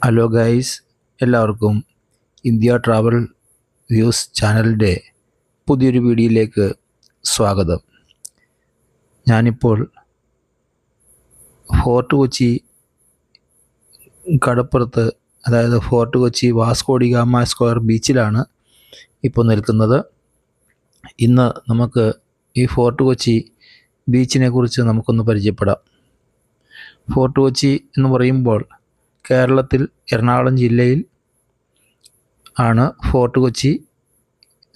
Hello guys, എല്ലാവർക്കും India travel views ചാനലിൻ്റെ പുതിയൊരു വീഡിയോയിലേക്ക് സ്വാഗതം. ഞാനിപ്പോൾ ഫോർട്ട് കൊച്ചി കടപ്പുറത്ത്, അതായത് Fort Kochi Vasco da Gama square ബീച്ചിലാണ് ഇപ്പോൾ നിൽക്കുന്നത്. ഇന്ന് നമുക്ക് ഈ ഫോർട്ട് കൊച്ചി ബീച്ചിനെ കുറിച്ച് നമുക്കൊന്ന് പരിചയപ്പെടാം. ഫോർട്ട് കൊച്ചി എന്ന് പറയുമ്പോൾ കേരളത്തിൽ എറണാകുളം ജില്ലയിൽ ആണ് ഫോർട്ട് കൊച്ചി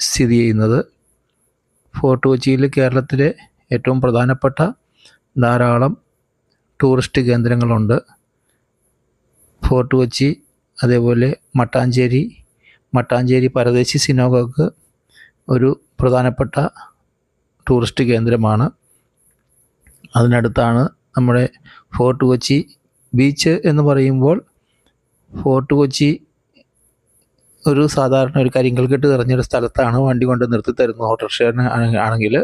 സ്ഥിതി ചെയ്യുന്നത്. ഫോർട്ട് കൊച്ചിയിൽ കേരളത്തിലെ ഏറ്റവും പ്രധാനപ്പെട്ട ധാരാളം ടൂറിസ്റ്റ് കേന്ദ്രങ്ങളുണ്ട്. ഫോർട്ട് കൊച്ചി, അതേപോലെ മട്ടാഞ്ചേരി പരദേശി സിനഗോഗ് ഒരു പ്രധാനപ്പെട്ട ടൂറിസ്റ്റ് കേന്ദ്രമാണ്. അതിനടുത്താണ് നമ്മുടെ ഫോർട്ട് കൊച്ചി ബീച്ച് എന്ന് പറയുമ്പോൾ, ഫോർട്ട് കൊച്ചി ഒരു സാധാരണ ഒരു കരിങ്കൽക്കെട്ട് നിറഞ്ഞൊരു സ്ഥലത്താണ് വണ്ടി കൊണ്ട് നിർത്തി തരുന്നത്. ഓട്ടോറിക്ഷ ആണെങ്കിൽ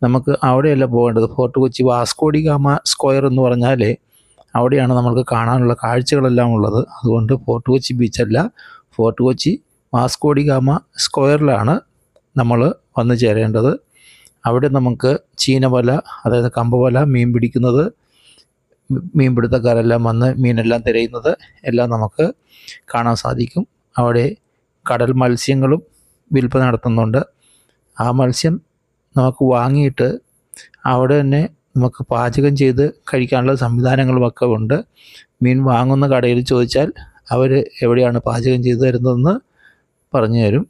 നമുക്ക് അവിടെയല്ല പോകേണ്ടത്. Fort Kochi Vasco da Gama square എന്ന് പറഞ്ഞാൽ അവിടെയാണ് നമുക്ക് കാണാനുള്ള കാഴ്ചകളെല്ലാം ഉള്ളത്. അതുകൊണ്ട് ഫോർട്ട് കൊച്ചി ബീച്ചല്ല, Fort Kochi Vasco da Gama സ്ക്വയറിലാണ് നമ്മൾ വന്നു ചേരേണ്ടത്. അവിടെ നമുക്ക് ചീനവല, അതായത് കമ്പവല, മീൻപിടുത്തക്കാരെല്ലാം വന്ന് മീനെല്ലാം തിരയുന്നത് എല്ലാം നമുക്ക് കാണാൻ സാധിക്കും. അവിടെ കടൽ മത്സ്യങ്ങളും വിൽപ്പന നടത്തുന്നുണ്ട്. ആ മത്സ്യം നമുക്ക് വാങ്ങിയിട്ട് അവിടെ തന്നെ നമുക്ക് പാചകം ചെയ്ത് കഴിക്കാനുള്ള സംവിധാനങ്ങളുമൊക്കെ ഉണ്ട്. മീൻ വാങ്ങുന്ന കടയിൽ ചോദിച്ചാൽ അവർ എവിടെയാണ് പാചകം ചെയ്തു തരുന്നതെന്ന് പറഞ്ഞു തരും.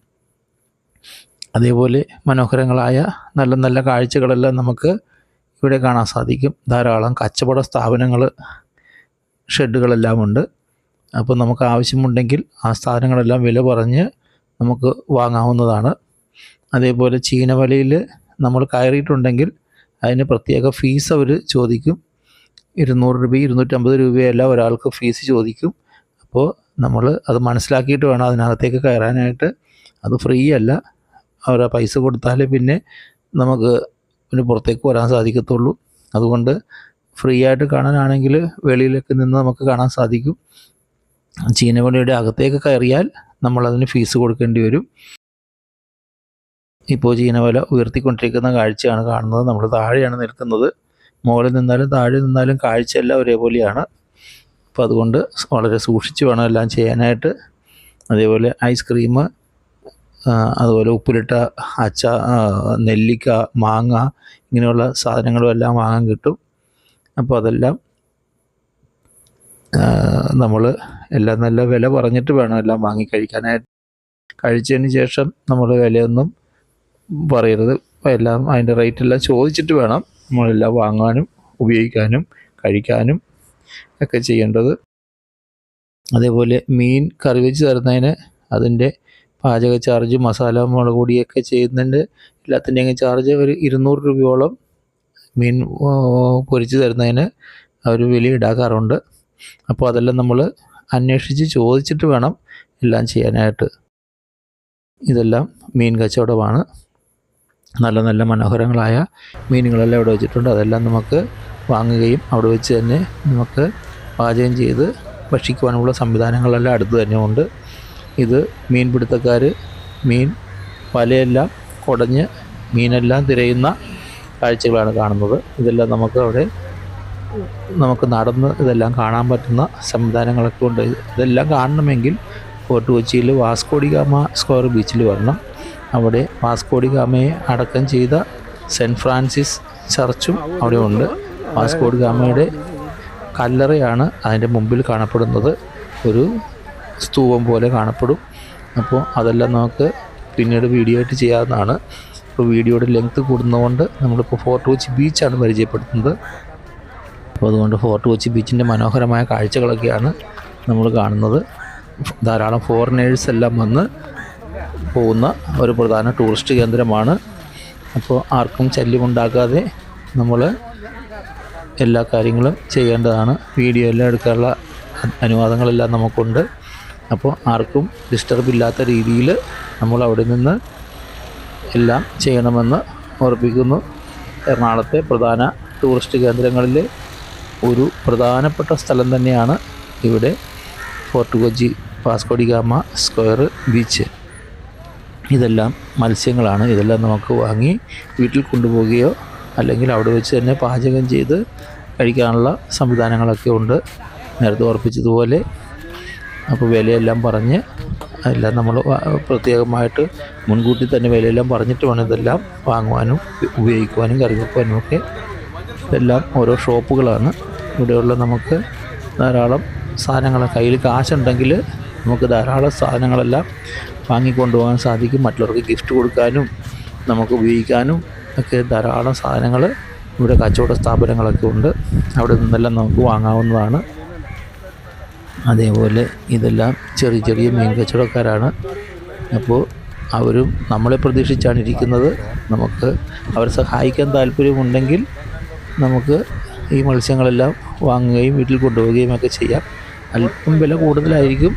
അതേപോലെ മനോഹരങ്ങളായ നല്ല നല്ല കാഴ്ചകളെല്ലാം നമുക്ക് ഇവിടെ കാണാൻ സാധിക്കും. ധാരാളം കച്ചവട സ്ഥാപനങ്ങൾ, ഷെഡുകളെല്ലാം ഉണ്ട്. അപ്പോൾ നമുക്ക് ആവശ്യമുണ്ടെങ്കിൽ ആ സാധനങ്ങളെല്ലാം വില പറഞ്ഞ് നമുക്ക് വാങ്ങാവുന്നതാണ്. അതേപോലെ ചീനവലയിൽ നമ്മൾ കയറിയിട്ടുണ്ടെങ്കിൽ അതിന് പ്രത്യേക ഫീസ് അവർ ചോദിക്കും. 200 രൂപ 250 രൂപയല്ല ഒരാൾക്ക് ഫീസ് ചോദിക്കും. അപ്പോൾ നമ്മൾ അത് മനസ്സിലാക്കിയിട്ട് വേണം അതിനകത്തേക്ക് കയറാനായിട്ട്. അത് ഫ്രീ അല്ല, അവരെ പൈസ കൊടുത്താലേ പിന്നെ നമുക്ക് പുറത്തേക്ക് വരാൻ സാധിക്കത്തുള്ളൂ. അതുകൊണ്ട് ഫ്രീ ആയിട്ട് കാണാനാണെങ്കിൽ വെളിയിലൊക്കെ നിന്ന് നമുക്ക് കാണാൻ സാധിക്കും. ചീനവലയുടെ അകത്തേക്ക് കയറിയാൽ നമ്മളതിന് ഫീസ് കൊടുക്കേണ്ടി വരും. ഇപ്പോൾ ചീനവല ഉയർത്തിക്കൊണ്ടിരിക്കുന്ന കാഴ്ചയാണ് കാണുന്നത്. നമ്മൾ താഴെയാണ് നിൽക്കുന്നത്. മുകളിൽ നിന്നാലും താഴെ നിന്നാലും കാഴ്ചയെല്ലാം ഒരേപോലെയാണ്. അപ്പോൾ അതുകൊണ്ട് വളരെ സൂക്ഷിച്ച് വേണം എല്ലാം ചെയ്യാനായിട്ട്. അതേപോലെ ഐസ്ക്രീം, അതുപോലെ ഉപ്പിലിട്ട നെല്ലിക്ക, മാങ്ങ, ഇങ്ങനെയുള്ള സാധനങ്ങളും എല്ലാം വാങ്ങാൻ കിട്ടും. അപ്പോൾ അതെല്ലാം നമ്മൾ എല്ലാം നല്ല വില പറഞ്ഞിട്ട് വേണം എല്ലാം വാങ്ങി കഴിക്കാനായിട്ട്. കഴിച്ചതിന് ശേഷം നമ്മൾ വിലയൊന്നും പറയരുത്. എല്ലാം അതിൻ്റെ റേറ്റെല്ലാം ചോദിച്ചിട്ട് വേണം നമ്മളെല്ലാം വാങ്ങാനും ഉപയോഗിക്കാനും കഴിക്കാനും ഒക്കെ ചെയ്യേണ്ടത്. അതേപോലെ മീൻ കറി വെച്ച് തരുന്നതിന് അതിൻ്റെ പാചക ചാർജ്, മസാല, മുളക് പൊടിയൊക്കെ ചെയ്യുന്നതിൻ്റെ എല്ലാത്തിൻ്റെയും ചാർജ് ഒരു 200 രൂപയോളം മീൻ പൊരിച്ച് തരുന്നതിന് അവർ വില ഈടാക്കാറുണ്ട്. അപ്പോൾ അതെല്ലാം നമ്മൾ അന്വേഷിച്ച് ചോദിച്ചിട്ട് വേണം എല്ലാം ചെയ്യാനായിട്ട്. ഇതെല്ലാം മീൻ കച്ചവടമാണ്. നല്ല നല്ല മനോഹരങ്ങളായ മീനുകളെല്ലാം ഇവിടെ വെച്ചിട്ടുണ്ട്. അതെല്ലാം നമുക്ക് വാങ്ങുകയും അവിടെ വെച്ച് തന്നെ നമുക്ക് പാചകം ചെയ്ത് ഭക്ഷിക്കുവാനുള്ള സംവിധാനങ്ങളെല്ലാം അടുത്ത് തന്നെ ഉണ്ട്. ഇത് മീൻപിടുത്തക്കാർ മീൻ വലയെല്ലാം കുടഞ്ഞ് മീനെല്ലാം തിരയുന്ന കാഴ്ചകളാണ് കാണുന്നത്. ഇതെല്ലാം നമുക്ക് നടന്ന് ഇതെല്ലാം കാണാൻ പറ്റുന്ന സംവിധാനങ്ങളൊക്കെ ഉണ്ട്. ഇതെല്ലാം കാണണമെങ്കിൽ ഫോർട്ട് കൊച്ചിയിൽ വാസ്കോ ഡി ഗാമ സ്ക്വയർ ബീച്ചിൽ വരണം. അവിടെ വാസ്കോ ഡി ഗാമയെ അടക്കം ചെയ്ത സെൻറ്റ് ഫ്രാൻസിസ് ചർച്ചും അവിടെ ഉണ്ട്. വാസ്കോ ഡി ഗാമയുടെ കല്ലറയാണ് അതിൻ്റെ മുമ്പിൽ കാണപ്പെടുന്നത്. ഒരു സ്തൂപം പോലെ കാണപ്പെടും. അപ്പോൾ അതെല്ലാം നമുക്ക് പിന്നീട് വീഡിയോ ആയിട്ട് ചെയ്യാവുന്നതാണ്. ഇപ്പോൾ വീഡിയോയുടെ ലെങ്ത്ത് കൂടുന്നതുകൊണ്ട് നമ്മളിപ്പോൾ ഫോർട്ട് കൊച്ചി ബീച്ചാണ് പരിചയപ്പെടുത്തുന്നത്. അപ്പോൾ അതുകൊണ്ട് ഫോർട്ട് കൊച്ചി ബീച്ചിൻ്റെ മനോഹരമായ കാഴ്ചകളൊക്കെയാണ് നമ്മൾ കാണുന്നത്. ധാരാളം ഫോറിനേഴ്സ് എല്ലാം വന്ന് പോകുന്ന ഒരു പ്രധാന ടൂറിസ്റ്റ് കേന്ദ്രമാണ്. അപ്പോൾ ആർക്കും ശല്യമുണ്ടാക്കാതെ നമ്മൾ എല്ലാ കാര്യങ്ങളും ചെയ്യേണ്ടതാണ്. വീഡിയോ എല്ലാം എടുക്കാനുള്ള അനുവാദങ്ങളെല്ലാം നമുക്കുണ്ട്. അപ്പോൾ ആർക്കും ഡിസ്റ്റർബ് ഇല്ലാത്ത രീതിയിൽ നമ്മൾ അവിടെ നിന്ന് എല്ലാം ചെയ്യണമെന്ന് ഓർപ്പിക്കുന്നു. എറണാകുളത്തെ പ്രധാന ടൂറിസ്റ്റ് കേന്ദ്രങ്ങളിൽ ഒരു പ്രധാനപ്പെട്ട സ്ഥലം തന്നെയാണ് ഇവിടെ fort Kochi Vasco da Gama square beach. ഇതെല്ലാം മത്സ്യങ്ങളാണ്. ഇതെല്ലാം നമുക്ക് വാങ്ങി വീട്ടിൽ കൊണ്ടുപോവുകയോ അല്ലെങ്കിൽ അവിടെ വെച്ച് തന്നെ പാചകം ചെയ്ത് കഴിക്കാനുള്ള സംവിധാനങ്ങളൊക്കെ ഉണ്ട്, നേരത്തെ ഓർപ്പിച്ചതുപോലെ. അപ്പോൾ വിലയെല്ലാം പറഞ്ഞ് എല്ലാം നമ്മൾ പ്രത്യേകമായിട്ട് മുൻകൂട്ടി തന്നെ വിലയെല്ലാം പറഞ്ഞിട്ട് വേണം ഇതെല്ലാം വാങ്ങുവാനും ഉപയോഗിക്കുവാനും കറി വെക്കുവാനും ഒക്കെ. ഇതെല്ലാം ഓരോ ഷോപ്പുകളാണ്. ഇവിടെയുള്ള നമുക്ക് ധാരാളം സാധനങ്ങൾ, കയ്യിൽ കാശുണ്ടെങ്കിൽ നമുക്ക് ധാരാളം സാധനങ്ങളെല്ലാം വാങ്ങിക്കൊണ്ടുപോകാൻ സാധിക്കും. മറ്റുള്ളവർക്ക് ഗിഫ്റ്റ് കൊടുക്കാനും നമുക്ക് ഉപയോഗിക്കാനും ഒക്കെ ധാരാളം സാധനങ്ങൾ ഇവിടെ കച്ചവട സ്ഥാപനങ്ങളൊക്കെ ഉണ്ട്. അവിടെ നിന്നെല്ലാം നമുക്ക് വാങ്ങാവുന്നതാണ്. അതേപോലെ ഇതെല്ലാം ചെറിയ ചെറിയ മീൻ കച്ചവടക്കാരാണ്. അപ്പോൾ അവരും നമ്മളെ പ്രതീക്ഷിച്ചാണ് ഇരിക്കുന്നത്. നമുക്ക് അവരെ സഹായിക്കാൻ താല്പര്യമുണ്ടെങ്കിൽ നമുക്ക് ഈ മത്സ്യങ്ങളെല്ലാം വാങ്ങുകയും വീട്ടിൽ കൊണ്ടുപോവുകയും ഒക്കെ ചെയ്യാം. അല്പം വില കൂടുതലായിരിക്കും,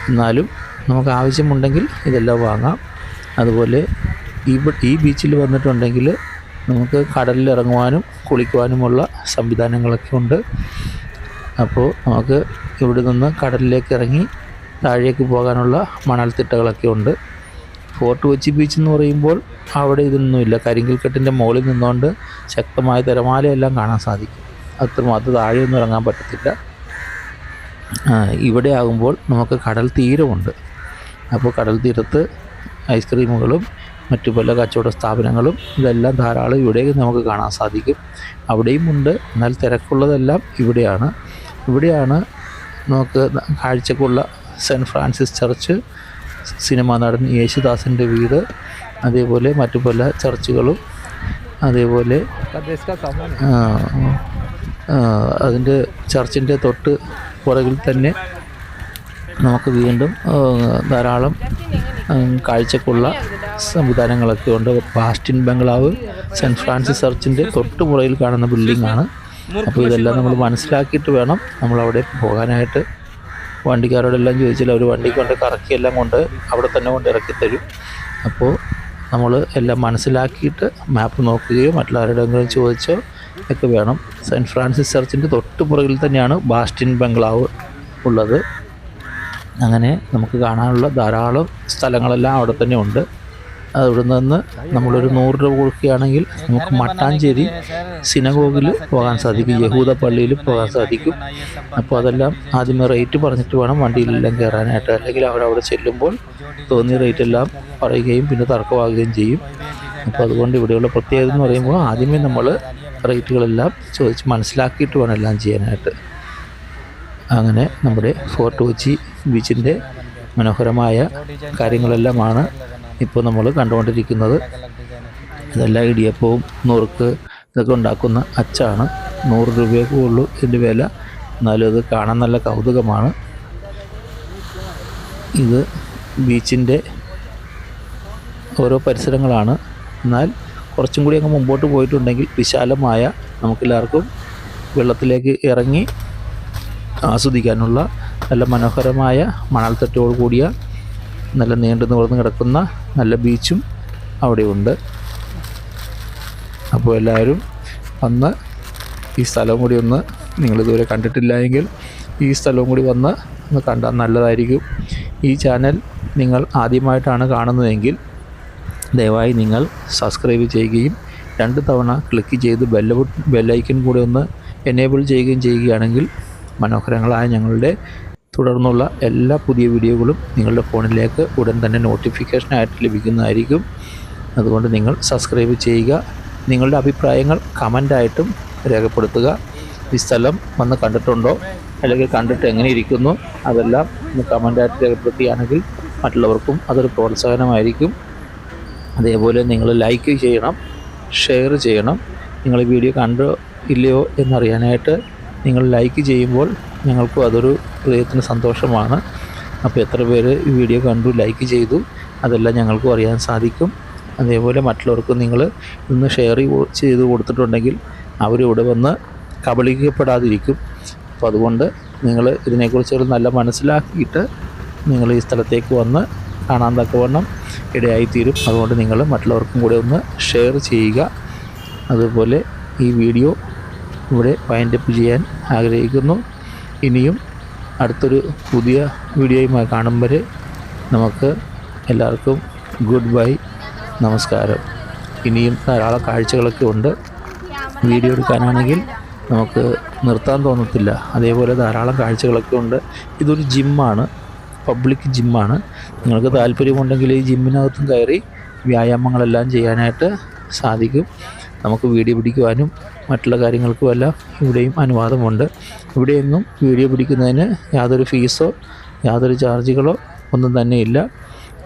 എന്നാലും നമുക്ക് ആവശ്യമുണ്ടെങ്കിൽ ഇതെല്ലാം വാങ്ങാം. അതുപോലെ ഈ ബീച്ചിൽ വന്നിട്ടുണ്ടെങ്കിൽ നമുക്ക് കടലിൽ ഇറങ്ങുവാനും കുളിക്കുവാനുമുള്ള സംവിധാനങ്ങളൊക്കെ ഉണ്ട്. അപ്പോൾ നമുക്ക് ഇവിടെ നിന്ന് കടലിലേക്ക് ഇറങ്ങി താഴേക്ക് പോകാനുള്ള മണൽത്തിട്ടകളൊക്കെ ഉണ്ട്. ഫോർട്ട് കൊച്ചി ബീച്ച് എന്ന് പറയുമ്പോൾ അവിടെ ഇതൊന്നുമില്ല. കരിങ്കൽക്കെട്ടിൻ്റെ മുകളിൽ നിന്നുകൊണ്ട് ശക്തമായ തിരമാലയെല്ലാം കാണാൻ സാധിക്കും. അത്രമാത്രം താഴെയൊന്നും ഇറങ്ങാൻ പറ്റത്തില്ല. ഇവിടെ ആകുമ്പോൾ നമുക്ക് കടൽ തീരമുണ്ട്. അപ്പോൾ കടൽ തീരത്ത് ഐസ്ക്രീമുകളും മറ്റു പല കച്ചവട സ്ഥാപനങ്ങളും ഇതെല്ലാം ധാരാളം ഇവിടെ നമുക്ക് കാണാൻ സാധിക്കും. അവിടെയും ഉണ്ട്, എന്നാൽ തിരക്കുള്ളതെല്ലാം ഇവിടെയാണ് നമുക്ക് കാഴ്ചക്കുള്ള സെൻറ്റ് ഫ്രാൻസിസ് ചർച്ച്, സിനിമാ നടൻ യേശുദാസിൻ്റെ വീട്, അതേപോലെ മറ്റു പല ചർച്ചുകളും, അതേപോലെ അതിൻ്റെ ചർച്ചിൻ്റെ തൊട്ട് പുറകിൽ തന്നെ നമുക്ക് വീണ്ടും ധാരാളം കാഴ്ചക്കുള്ള സംവിധാനങ്ങളൊക്കെ ഉണ്ട്. ബാസ്റ്റിൻ ബംഗ്ലാവ് സെൻറ്റ് ഫ്രാൻസിസ് ചർച്ചിൻ്റെ തൊട്ട് പുറകിൽ കാണുന്ന ബിൽഡിങ്ങാണ്. അപ്പോൾ ഇതെല്ലാം നമ്മൾ മനസ്സിലാക്കിയിട്ട് വേണം നമ്മളവിടെ പോകാനായിട്ട്. വണ്ടിക്കാരോടെല്ലാം ചോദിച്ചാൽ അവർ വണ്ടി കൊണ്ട് കറക്കിയെല്ലാം കൊണ്ട് അവിടെ തന്നെ കൊണ്ട് ഇറക്കിത്തരും. അപ്പോൾ നമ്മൾ എല്ലാം മനസ്സിലാക്കിയിട്ട് മാപ്പ് നോക്കുകയോ മറ്റുള്ളവരുടെയെങ്കിലും ചോദിച്ചോ ഒക്കെ വേണം. സെൻറ്റ് ഫ്രാൻസിസ് ചർച്ചിൻ്റെ തൊട്ട് പുറകിൽ തന്നെയാണ് ബാസ്റ്റിൻ ബംഗ്ലാവ് ഉള്ളത്. അങ്ങനെ നമുക്ക് കാണാനുള്ള ധാരാളം സ്ഥലങ്ങളെല്ലാം അവിടെ തന്നെ ഉണ്ട്. അവിടെ നിന്ന് നമ്മളൊരു 100 രൂപ കൊടുക്കുകയാണെങ്കിൽ നമുക്ക് മട്ടാഞ്ചേരി സിനഗോഗിൽ പോകാൻ സാധിക്കും, യഹൂദ പള്ളിയിൽ പോകാൻ സാധിക്കും. അപ്പോൾ അതെല്ലാം ആദ്യമേ റേറ്റ് പറഞ്ഞിട്ട് വേണം വണ്ടിയിലെല്ലാം കയറാനായിട്ട്, അല്ലെങ്കിൽ അവരവിടെ ചെല്ലുമ്പോൾ തോന്നിയ റേറ്റെല്ലാം പറയുകയും പിന്നെ തർക്കമാകുകയും ചെയ്യും. അപ്പോൾ അതുകൊണ്ട് ഇവിടെയുള്ള പ്രത്യേകത എന്ന് പറയുമ്പോൾ ആദ്യമേ നമ്മൾ റേറ്റുകളെല്ലാം ചോദിച്ച് മനസ്സിലാക്കിയിട്ട് വേണം എല്ലാം ചെയ്യാനായിട്ട്. അങ്ങനെ നമ്മുടെ ഫോർട്ട് കൊച്ചി ബീച്ചിൻ്റെ മനോഹരമായ കാര്യങ്ങളെല്ലാമാണ് ഇപ്പോൾ നമ്മൾ കണ്ടുകൊണ്ടിരിക്കുന്നത്. ഇതെല്ലാം ഇടിയപ്പവും നുറുക്ക് ഇതൊക്കെ ഉണ്ടാക്കുന്ന അച്ചാണ്. 100 രൂപയൊക്കെ ഉള്ളൂ ഇതിൻ്റെ വില, എന്നാലും അത് കാണാൻ നല്ല കൗതുകമാണ്. ഇത് ബീച്ചിൻ്റെ ഓരോ പരിസരങ്ങളാണ്. എന്നാൽ കുറച്ചും കൂടി അങ്ങ് മുമ്പോട്ട് പോയിട്ടുണ്ടെങ്കിൽ വിശാലമായ നമുക്കെല്ലാവർക്കും വെള്ളത്തിലേക്ക് ഇറങ്ങി ആസ്വദിക്കാനുള്ള നല്ല മനോഹരമായ മണൽത്തട്ടോട് കൂടിയ നല്ല നീണ്ടു നിവർന്ന് കിടക്കുന്ന നല്ല ബീച്ചും അവിടെയുണ്ട്. അപ്പോൾ എല്ലാവരും വന്ന് ഈ സ്ഥലവും കൂടി ഒന്ന്, നിങ്ങളിതുവരെ കണ്ടിട്ടില്ല എങ്കിൽ ഈ സ്ഥലവും കൂടി വന്ന് കണ്ടാൽ നല്ലതായിരിക്കും. ഈ ചാനൽ നിങ്ങൾ ആദ്യമായിട്ടാണ് കാണുന്നതെങ്കിൽ ദയവായി നിങ്ങൾ സബ്സ്ക്രൈബ് ചെയ്യുകയും 2 തവണ ക്ലിക്ക് ചെയ്ത് ബെല്ലൈക്കൻ കൂടി ഒന്ന് എനേബിൾ ചെയ്യുകയാണെങ്കിൽ മനോഹരങ്ങളായ ഞങ്ങളുടെ തുടർന്നുള്ള എല്ലാ പുതിയ വീഡിയോകളും നിങ്ങളുടെ ഫോണിലേക്ക് ഉടൻ തന്നെ നോട്ടിഫിക്കേഷനായിട്ട് ലഭിക്കുന്നതായിരിക്കും. അതുകൊണ്ട് നിങ്ങൾ സബ്സ്ക്രൈബ് ചെയ്യുക. നിങ്ങളുടെ അഭിപ്രായങ്ങൾ കമൻ്റായിട്ടും രേഖപ്പെടുത്തുക. ഈ സ്ഥലം വന്ന് കണ്ടിട്ടുണ്ടോ, അല്ലെങ്കിൽ കണ്ടിട്ട് എങ്ങനെ ഇരിക്കുന്നു, അതെല്ലാം ഒന്ന് കമൻ്റായിട്ട് രേഖപ്പെടുത്തുകയാണെങ്കിൽ മറ്റുള്ളവർക്കും അതൊരു പ്രോത്സാഹനമായിരിക്കും. അതേപോലെ നിങ്ങൾ ലൈക്ക് ചെയ്യണം, ഷെയർ ചെയ്യണം. നിങ്ങൾ ഈ വീഡിയോ കണ്ടോ ഇല്ലയോ എന്നറിയാനായിട്ട് നിങ്ങൾ ലൈക്ക് ചെയ്യുമ്പോൾ ഞങ്ങൾക്കും അതൊരു ഹൃദയത്തിന് സന്തോഷമാണ്. അപ്പോൾ എത്ര പേര് ഈ വീഡിയോ കണ്ടു, ലൈക്ക് ചെയ്തു, അതെല്ലാം ഞങ്ങൾക്കും അറിയാൻ സാധിക്കും. അതേപോലെ മറ്റുള്ളവർക്ക് നിങ്ങൾ ഇന്ന് ഷെയർ ചെയ്ത് കൊടുത്തിട്ടുണ്ടെങ്കിൽ അവരിവിടെ വന്ന് കബളിക്കപ്പെടാതിരിക്കും. അപ്പോൾ അതുകൊണ്ട് നിങ്ങൾ ഇതിനെക്കുറിച്ചൊരു നല്ല മനസ്സിലാക്കിയിട്ട് നിങ്ങൾ ഈ സ്ഥലത്തേക്ക് വന്ന് കാണാൻ തക്കവണ്ണം ഇടയായിത്തീരും. അതുകൊണ്ട് നിങ്ങൾ മറ്റുള്ളവർക്കും കൂടെ ഒന്ന് ഷെയർ ചെയ്യുക. അതുപോലെ ഈ വീഡിയോ ഇവിടെ വൈൻഡപ്പ് ചെയ്യാൻ ആഗ്രഹിക്കുന്നു. ഇനിയും അടുത്തൊരു പുതിയ വീഡിയോയുമായി കാണും വരെ നമുക്ക് എല്ലാവർക്കും ഗുഡ് ബൈ, നമസ്കാരം. ഇനിയും ധാരാളം കാഴ്ചകളൊക്കെ ഉണ്ട്. വീഡിയോ എടുക്കാനാണെങ്കിൽ നമുക്ക് നിർത്താൻ തോന്നത്തില്ല. അതേപോലെ ധാരാളം കാഴ്ചകളൊക്കെ ഉണ്ട്. ഇതൊരു ജിമ്മാണ്, പബ്ലിക് ജിമ്മാണ്. നിങ്ങൾക്ക് താല്പര്യമുണ്ടെങ്കിൽ ഈ ജിമ്മിനകത്തും കയറി വ്യായാമങ്ങളെല്ലാം ചെയ്യാനായിട്ട് സാധിക്കും. നമുക്ക് വീഡിയോ പിടിക്കുവാനും മറ്റുള്ള കാര്യങ്ങൾക്കുമെല്ലാം ഇവിടെയും അനുവാദമുണ്ട്. ഇവിടെയൊന്നും വീഡിയോ പിടിക്കുന്നതിന് യാതൊരു ഫീസോ യാതൊരു ചാർജുകളോ ഒന്നും തന്നെ ഇല്ല.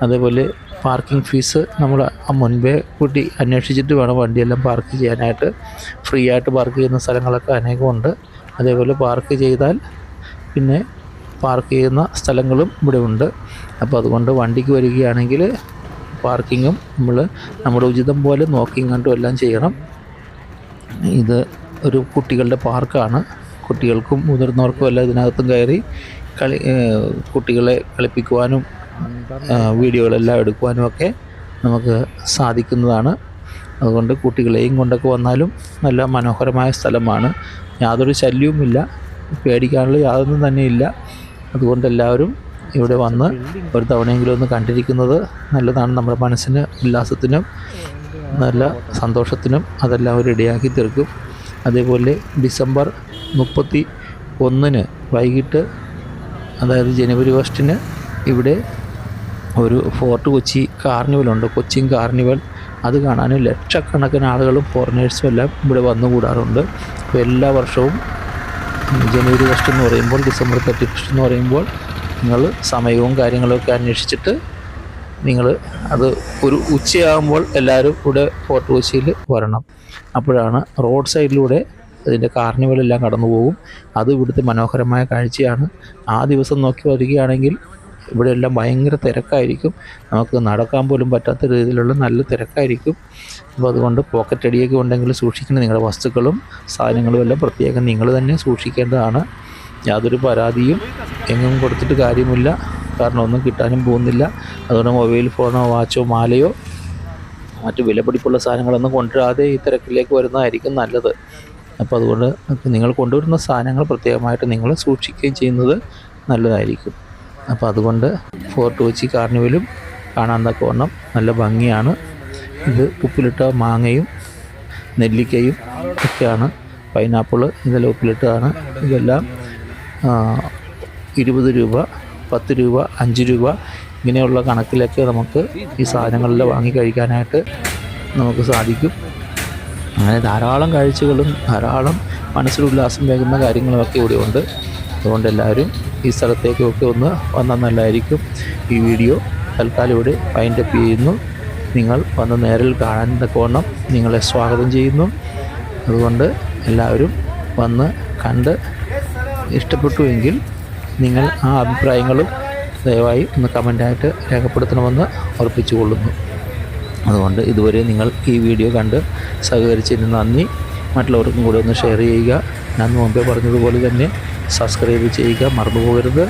അതേപോലെ പാർക്കിംഗ് ഫീസ് നമ്മൾ മുൻപേ കൂട്ടി അന്വേഷിച്ചിട്ട് വേണം വണ്ടിയെല്ലാം പാർക്ക് ചെയ്യാനായിട്ട്. ഫ്രീ ആയിട്ട് പാർക്ക് ചെയ്യുന്ന സ്ഥലങ്ങളൊക്കെ അനേകമുണ്ട്. അതേപോലെ പാർക്ക് ചെയ്താൽ പിന്നെ പാർക്ക് ചെയ്യുന്ന സ്ഥലങ്ങളും ഇവിടെ ഉണ്ട്. അപ്പോൾ അതുകൊണ്ട് വണ്ടിക്ക് വരികയാണെങ്കിൽ പാർക്കിങ്ങും നമ്മുടെ ഉചിതം പോലെ നോക്കിയും കണ്ടും എല്ലാം ചെയ്യണം. ഇത് ഒരു കുട്ടികളുടെ പാർക്കാണ്. കുട്ടികൾക്കും മുതിർന്നവർക്കും എല്ലാം ഇതിനകത്തും കയറി കുട്ടികളെ കളിപ്പിക്കുവാനും വീഡിയോകളെല്ലാം എടുക്കുവാനും ഒക്കെ നമുക്ക് സാധിക്കുന്നതാണ്. അതുകൊണ്ട് കുട്ടികളെയും കൊണ്ടൊക്കെ വന്നാലും നല്ല മനോഹരമായ സ്ഥലമാണ്. യാതൊരു ശല്യവുമില്ല, പേടിക്കാനുള്ള യാതൊന്നും തന്നെ ഇല്ല. അതുകൊണ്ട് എല്ലാവരും ഇവിടെ വന്ന് ഒരു തവണയെങ്കിലും ഒന്ന് കണ്ടിരിക്കുന്നത് നല്ലതാണ്. നമ്മുടെ മനസ്സിന് ഉല്ലാസത്തിനും നല്ല സന്തോഷത്തിനും അതെല്ലാം അവർ ഇടയാക്കി തീർക്കും. അതേപോലെ ഡിസംബർ 31 വൈകിട്ട്, അതായത് ജനുവരി 1 ഇവിടെ ഒരു ഫോർട്ട് കൊച്ചി കാർണിവലുണ്ട്, കൊച്ചിൻ കാർണിവൽ. അത് കാണാൻ ലക്ഷക്കണക്കിന് ആളുകളും ഫോറിനേഴ്സും എല്ലാം ഇവിടെ വന്നുകൂടാറുണ്ട്. അപ്പോൾ എല്ലാ വർഷവും ജനുവരി 1 എന്ന് പറയുമ്പോൾ, ഡിസംബർ 31 എന്ന് പറയുമ്പോൾ നിങ്ങൾ സമയവും കാര്യങ്ങളൊക്കെ അന്വേഷിച്ചിട്ട് നിങ്ങൾ അത് ഒരു ഉച്ചയാകുമ്പോൾ എല്ലാവരും ഇവിടെ ഫോർട്ട് കൊച്ചിയിൽ വരണം. അപ്പോഴാണ് റോഡ് സൈഡിലൂടെ അതിൻ്റെ കാർണിവലെല്ലാം കടന്നു പോകും. അത് ഇവിടുത്തെ മനോഹരമായ കാഴ്ചയാണ്. ആ ദിവസം നോക്കി വരികയാണെങ്കിൽ ഇവിടെ എല്ലാം ഭയങ്കര തിരക്കായിരിക്കും. നമുക്ക് നടക്കാൻ പോലും പറ്റാത്ത രീതിയിലുള്ള നല്ല തിരക്കായിരിക്കും. അപ്പോൾ അതുകൊണ്ട് പോക്കറ്റ് അടിയൊക്കെ ഉണ്ടെങ്കിൽ സൂക്ഷിക്കണം. നിങ്ങളുടെ വസ്തുക്കളും സാധനങ്ങളും എല്ലാം പ്രത്യേകം നിങ്ങൾ തന്നെ സൂക്ഷിക്കേണ്ടതാണ്. യാതൊരു പരാതിയും എങ്ങും കൊടുത്തിട്ട് കാര്യമില്ല, കാരണം ഒന്നും കിട്ടാനും പോകുന്നില്ല. അതുകൊണ്ട് മൊബൈൽ ഫോണോ വാച്ചോ മാലയോ മറ്റ് വിലപിടിപ്പുള്ള സാധനങ്ങളൊന്നും കൊണ്ടുവരാതെ ഈ തിരക്കിലേക്ക് വരുന്നതായിരിക്കും നല്ലത്. അപ്പോൾ അതുകൊണ്ട് നിങ്ങൾ കൊണ്ടുവരുന്ന സാധനങ്ങൾ പ്രത്യേകമായിട്ട് നിങ്ങൾ സൂക്ഷിക്കുകയും ചെയ്യുന്നത് നല്ലതായിരിക്കും. അപ്പോൾ അതുകൊണ്ട് ഫോർട്ട് കൊച്ചി കാർണിവലും കാണാൻ തക്കവണ്ണം നല്ല ഭംഗിയാണ്. ഇത് ഉപ്പിലിട്ട മാങ്ങയും നെല്ലിക്കയും ഒക്കെയാണ്. പൈനാപ്പിൾ ഇതെല്ലാം ഉപ്പിലിട്ടതാണ്. ഇതെല്ലാം 20 രൂപ, 10 രൂപ, 5 രൂപ ഇങ്ങനെയുള്ള കണക്കിലൊക്കെ നമുക്ക് ഈ സാധനങ്ങളെല്ലാം വാങ്ങി കഴിക്കാനായിട്ട് നമുക്ക് സാധിക്കും. അങ്ങനെ ധാരാളം കാഴ്ചകളും ധാരാളം മനസ്സിലുല്ലാസം വേകുന്ന കാര്യങ്ങളുമൊക്കെ ഇവിടെ ഉണ്ട്. അതുകൊണ്ട് എല്ലാവരും ഈ സ്ഥലത്തേക്കൊക്കെ ഒന്ന് വന്നാൽ നല്ലതായിരിക്കും. ഈ വീഡിയോ തൽക്കാലം ഇവിടെ വൈൻഡപ്പ് ചെയ്യുന്നു. നിങ്ങൾ വന്ന് നേരിൽ കാണാൻ തക്കവണ്ണം നിങ്ങളെ സ്വാഗതം ചെയ്യുന്നു. അതുകൊണ്ട് എല്ലാവരും വന്ന് കണ്ട് ഇഷ്ടപ്പെട്ടുവെങ്കിൽ നിങ്ങൾ ആ അഭിപ്രായങ്ങളും ദയവായി ഒന്ന് കമൻ്റായിട്ട് രേഖപ്പെടുത്തണമെന്ന് ഉറപ്പിച്ചുകൊള്ളുന്നു. അതുകൊണ്ട് ഇതുവരെ നിങ്ങൾ ഈ വീഡിയോ കണ്ട് സഹകരിച്ചതിന് നന്ദി. മറ്റുള്ളവർക്കും കൂടെ ഒന്ന് ഷെയർ ചെയ്യുക. ഞാൻ മുമ്പേ പറഞ്ഞതുപോലെ തന്നെ സബ്സ്ക്രൈബ് ചെയ്യുക, മറന്നുപോകരുത്.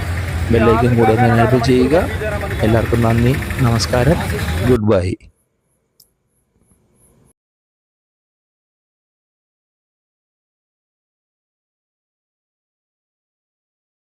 ബെല്ലൈക്കൻ കൂടെ ഒന്ന് എനേബിൾ ചെയ്യുക. എല്ലാവർക്കും നന്ദി, നമസ്കാരം, ഗുഡ് ബൈ.